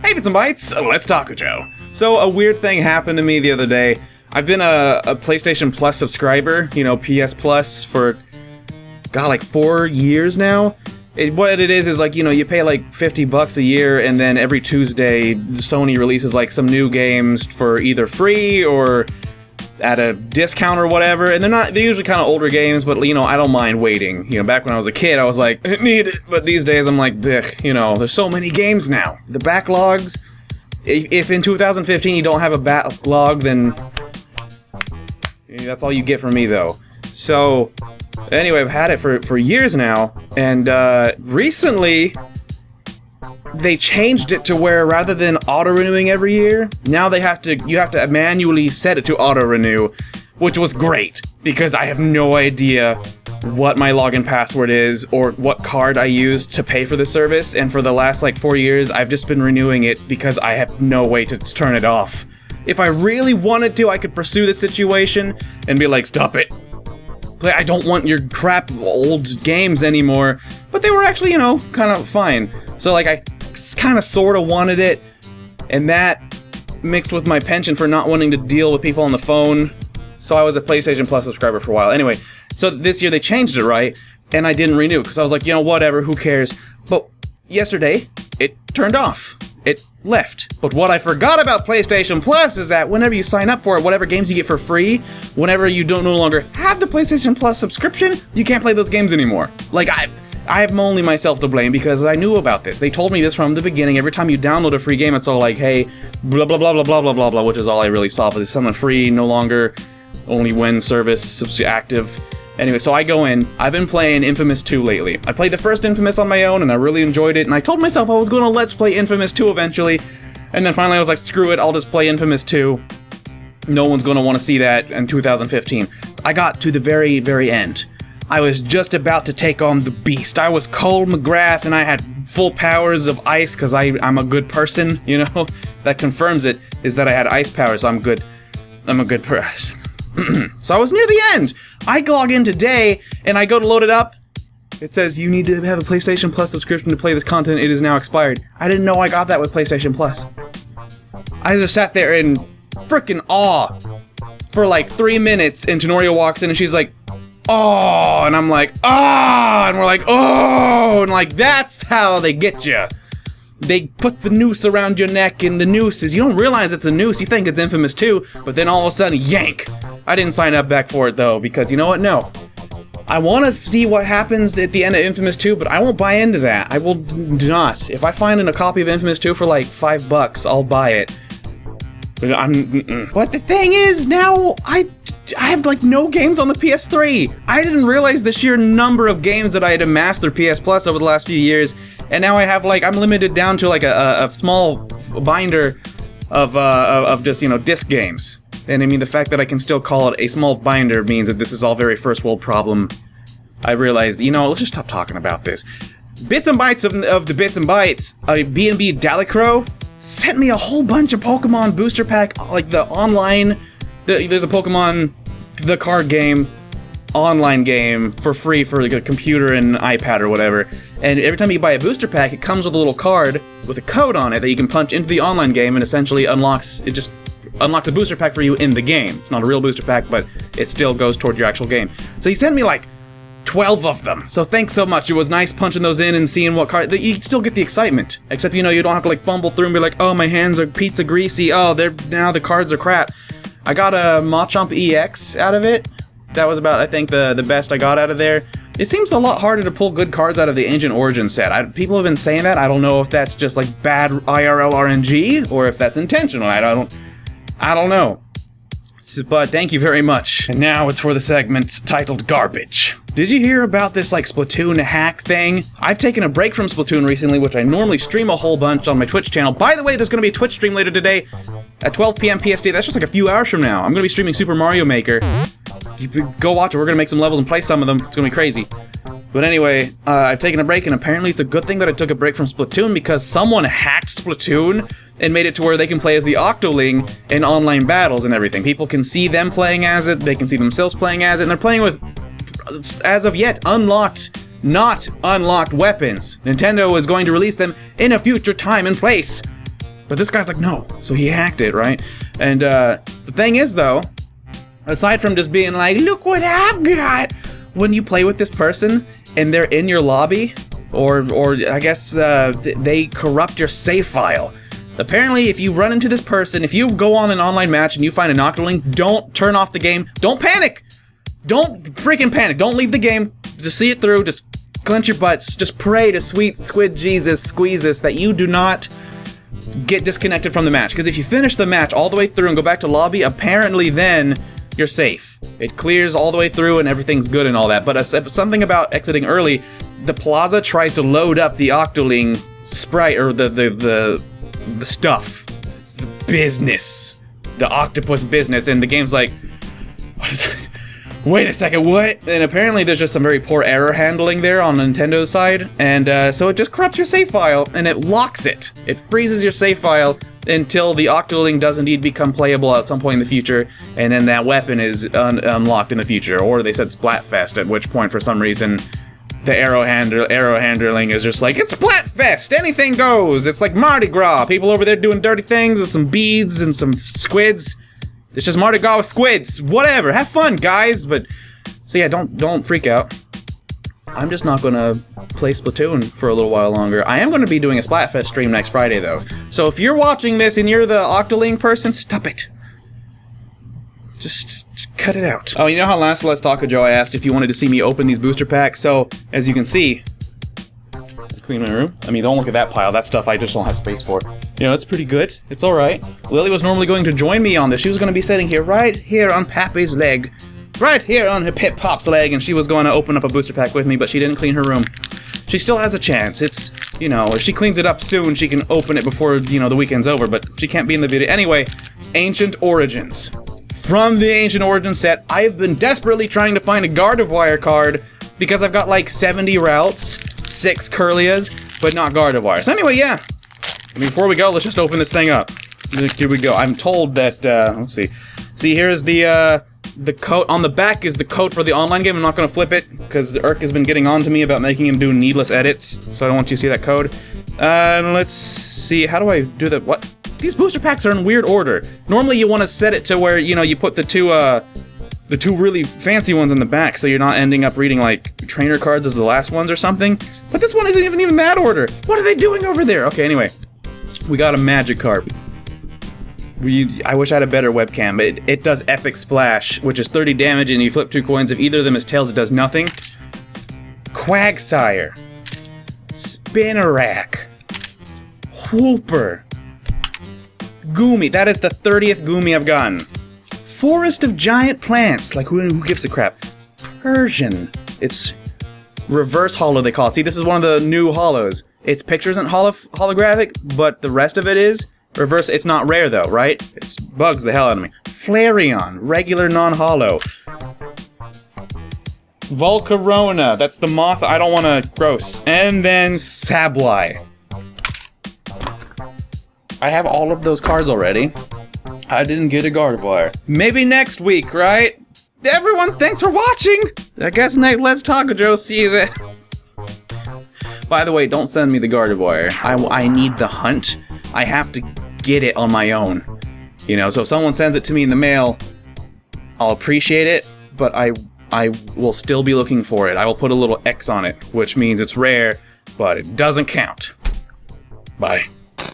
Hey, Bits and Bytes, let's Talkujo. So, a weird thing happened to me the other day. I've been a PlayStation Plus subscriber, you know, PS Plus, for, like 4 years now. What it is like, you know, you pay like $50 a year, and then every Tuesday, Sony releases like some new games for either free or at a discount or whatever, and they're usually kind of older games, but, you know, I don't mind waiting. You know, back when I was a kid, I was like, I need it, but these days I'm like, you know, there's so many games now. The backlogs, if in 2015 you don't have a backlog, then that's all you get from me, though. So, anyway, I've had it for years now, and recently they changed it to where rather than auto-renewing every year, now you have to manually set it to auto-renew, which was great, because I have no idea what my login password is or what card I used to pay for the service, and for the last like 4 years, I've just been renewing it because I have no way to turn it off. If I really wanted to, I could pursue the situation and be like, stop it. I don't want your crap old games anymore, but they were actually, you know, kind of fine. So like I kind of sort of wanted it, and that mixed with my penchant for not wanting to deal with people on the phone, so I was a PlayStation Plus subscriber for a while. Anyway, so this year they changed it, right? And I didn't renew because I was like, you know, whatever, who cares? But yesterday, it turned off. It left. But what I forgot about PlayStation Plus is that whenever you sign up for it, whatever games you get for free, whenever you don't no longer have the PlayStation Plus subscription, you can't play those games anymore. Like, I have only myself to blame because I knew about this. They told me this from the beginning. Every time you download a free game, it's all like, hey, blah, blah, blah, blah, blah, blah, blah, blah, which is all I really saw. But it's something free, no longer, only when service active. Anyway, so I go in. I've been playing Infamous 2 lately. I played the first Infamous on my own, and I really enjoyed it, and I told myself I was going to Let's Play Infamous 2 eventually, and then finally I was like, screw it, I'll just play Infamous 2. No one's going to want to see that in 2015. I got to the very, very end. I was just about to take on the beast. I was Cole McGrath, and I had full powers of ice, because I'm a good person, you know? That confirms it, is that I had ice powers, so I'm a good person. So I was near the end. I log in today, and I go to load it up. It says, you need to have a PlayStation Plus subscription to play this content. It is now expired. I didn't know I got that with PlayStation Plus. I just sat there in freaking awe for like 3 minutes, and Tenoria walks in, and she's like, oh, and I'm like, oh, and we're like, oh, and like, that's how they get you. They put the noose around your neck, and the noose is, you don't realize it's a noose, you think it's Infamous 2, but then all of a sudden, yank! I didn't sign up back for it though, because you know what, no. I want to see what happens at the end of Infamous 2, but I won't buy into that. I will not. If I find a copy of Infamous 2 for like $5, I'll buy it. But But the thing is, now, I have like no games on the PS3. I didn't realize the sheer number of games that I had amassed through PS Plus over the last few years, and now I have like, I'm limited down to like a small binder of just, you know, disc games. And I mean, the fact that I can still call it a small binder means that this is all very first world problem. I realized, you know, let's just stop talking about this. Bits and Bytes of the Bits and Bytes, B&B Dalicro sent me a whole bunch of Pokemon booster pack, like the online, there's a Pokemon, the card game, online game for free for like a computer and iPad or whatever. And every time you buy a booster pack, it comes with a little card with a code on it that you can punch into the online game, and essentially just unlocks a booster pack for you in the game. It's not a real booster pack, but it still goes toward your actual game. So he sent me like 12 of them. So thanks so much. It was nice punching those in and seeing what card. You still get the excitement. Except, you know, you don't have to like fumble through and be like, oh, my hands are pizza greasy. Oh, now the cards are crap. I got a Machamp EX out of it. That was about, I think, the best I got out of there. It seems a lot harder to pull good cards out of the Ancient Origins set. People have been saying that. I don't know if that's just like bad IRL RNG or if that's intentional. I don't know. But thank you very much. And now it's for the segment titled Garbage. Did you hear about this like Splatoon hack thing? I've taken a break from Splatoon recently, which I normally stream a whole bunch on my Twitch channel. By the way, there's going to be a Twitch stream later today at 12 p.m. PST. That's just like a few hours from now. I'm going to be streaming Super Mario Maker. Go watch it. We're going to make some levels and play some of them. It's going to be crazy. But anyway, I've taken a break, and apparently it's a good thing that I took a break from Splatoon because someone hacked Splatoon and made it to where they can play as the Octoling in online battles and everything. People can see them playing as it, they can see themselves playing as it, and they're playing with, as of yet, not unlocked weapons. Nintendo is going to release them in a future time and place. But this guy's like, no. So he hacked it, right? And the thing is, though, aside from just being like, look what I've got, when you play with this person and they're in your lobby, or I guess they corrupt your save file. Apparently, if you run into this person, if you go on an online match and you find an Octoling, don't turn off the game. Don't panic! Don't freaking panic. Don't leave the game. Just see it through. Just clench your butts. Just pray to sweet squid Jesus squeezes that you do not get disconnected from the match. Because if you finish the match all the way through and go back to lobby, apparently then you're safe. It clears all the way through and everything's good and all that. But something about exiting early, the plaza tries to load up the Octoling sprite, or the stuff, the business, the octopus business, and the game's like, what is that? Wait a second, what? And apparently there's just some very poor error handling there on Nintendo's side, and so it just corrupts your save file, and it locks it. It freezes your save file until the Octoling does indeed become playable at some point in the future, and then that weapon is unlocked in the future, or they said Splatfest, at which point, for some reason, the arrow handling is just like, it's Splatfest! Anything goes! It's like Mardi Gras! People over there doing dirty things with some beads and some squids. It's just Mardi Gras with squids. Whatever. Have fun, guys. But so yeah, don't freak out. I'm just not gonna play Splatoon for a little while longer. I am gonna be doing a Splatfest stream next Friday though. So if you're watching this and you're the Octoling person, stop it. Just cut it out. Oh, you know how last Let's Talkujo I asked if you wanted to see me open these booster packs? So as you can see, clean my room. I mean, don't look at that pile. That stuff I just don't have space for. You know, it's pretty good. It's alright. Lily was normally going to join me on this. She was going to be sitting here, right here on Pappy's leg. Right here on her Pip Pop's leg, and she was going to open up a booster pack with me, but she didn't clean her room. She still has a chance. It's, you know, if she cleans it up soon, she can open it before, you know, the weekend's over, but she can't be in the video. Anyway, Ancient Origins. From the Ancient Origins set, I've been desperately trying to find a Gardevoir card because I've got like 70 routes, 6 Curlias, but not Gardevoir. So anyway, yeah. Before we go, let's just open this thing up. Here we go. I'm told that, let's see. See, here's the code. On the back is the code for the online game. I'm not gonna flip it, because Earl has been getting on to me about making him do needless edits, so I don't want you to see that code. Let's see, how do I do that? What? These booster packs are in weird order. Normally you want to set it to where, you know, you put the two really fancy ones in the back, so you're not ending up reading, like, trainer cards as the last ones or something. But this one isn't even that order. What are they doing over there? Okay, anyway. We got a Magikarp. I wish I had a better webcam. It does Epic Splash, which is 30 damage, and you flip 2 coins. If either of them is tails, it does nothing. Quagsire. Spinarak. Whooper. Goomy. That is the 30th Goomy I've gotten. Forest of Giant Plants. Like, who gives a crap? Persian. It's reverse holo, they call it. See, this is one of the new holos. Its picture isn't holographic, but the rest of it is reverse. It's not rare, though, right? It bugs the hell out of me. Flareon. Regular non-holo. Volcarona. That's the moth I don't want to gross. And then Sableye. I have all of those cards already. I didn't get a Gardevoir. Maybe next week, right? Everyone, thanks for watching! I guess Let's Talkujo, see you there. By the way, don't send me the Gardevoir. I need the hunt. I have to get it on my own. You know, so if someone sends it to me in the mail, I'll appreciate it, but I will still be looking for it. I will put a little X on it, which means it's rare, but it doesn't count. Bye.